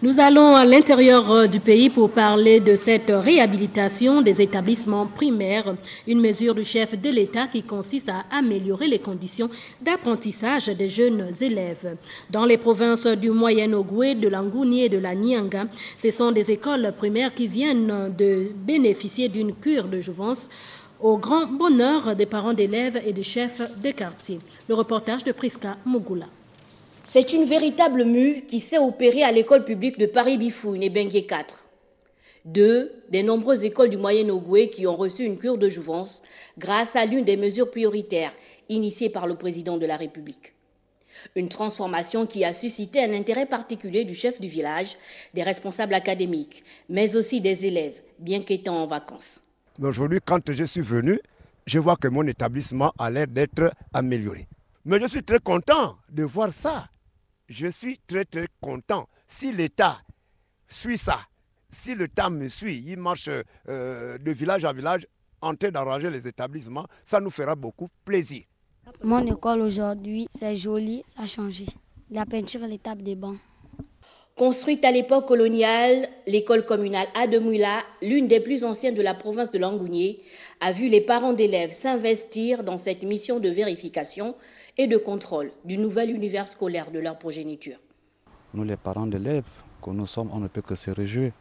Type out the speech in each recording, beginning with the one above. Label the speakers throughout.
Speaker 1: Nous allons à l'intérieur du pays pour parler de cette réhabilitation des établissements primaires, une mesure du chef de l'État qui consiste à améliorer les conditions d'apprentissage des jeunes élèves. Dans les provinces du Moyen-Ogooué, de l'Angouni et de la Nianga, ce sont des écoles primaires qui viennent de bénéficier d'une cure de jouvence au grand bonheur des parents d'élèves et des chefs de quartier. Le reportage de Priska Mugula.
Speaker 2: C'est une véritable mue qui s'est opérée à l'école publique de Paris-Bifouille, Bengué 4. Deux des nombreuses écoles du Moyen-Ogooué qui ont reçu une cure de jouvence grâce à l'une des mesures prioritaires initiées par le président de la République. Une transformation qui a suscité un intérêt particulier du chef du village, des responsables académiques, mais aussi des élèves, bien qu'étant en vacances.
Speaker 3: Aujourd'hui, quand je suis venu, je vois que mon établissement a l'air d'être amélioré. Mais je suis très content de voir ça. Je suis très content. Si l'État suit ça, si l'État me suit, il marche de village à village en train d'arranger les établissements, ça nous fera beaucoup plaisir.
Speaker 4: Mon école aujourd'hui, c'est joli, ça a changé. La peinture et les tables des bancs.
Speaker 2: Construite à l'époque coloniale, l'école communale Ademouila, l'une des plus anciennes de la province de Langounié, a vu les parents d'élèves s'investir dans cette mission de vérification et de contrôle du nouvel univers scolaire de leur progéniture.
Speaker 5: Nous, les parents d'élèves, que nous sommes, on ne peut que se réjouir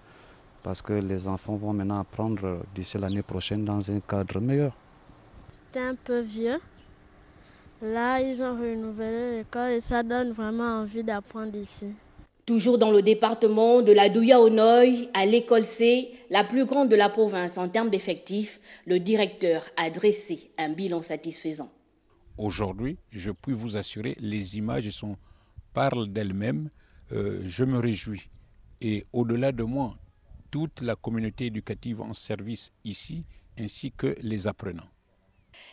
Speaker 5: parce que les enfants vont maintenant apprendre d'ici l'année prochaine dans un cadre meilleur.
Speaker 6: C'était un peu vieux. Là, ils ont renouvelé l'école et ça donne vraiment envie d'apprendre ici.
Speaker 2: Toujours dans le département de la Douya-Onoy, à l'école C, la plus grande de la province en termes d'effectifs, le directeur a dressé un bilan satisfaisant.
Speaker 7: Aujourd'hui, je puis vous assurer, les images parlent d'elles-mêmes. Je me réjouis. Et au-delà de moi, toute la communauté éducative en service ici, ainsi que les apprenants.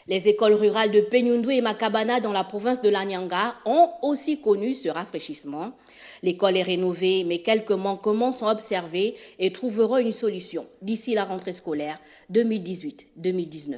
Speaker 2: Les écoles rurales de Penyundu et Makabana dans la province de la Nianga ont aussi connu ce rafraîchissement. L'école est rénovée, mais quelques manquements sont observés et trouveront une solution d'ici la rentrée scolaire 2018-2019.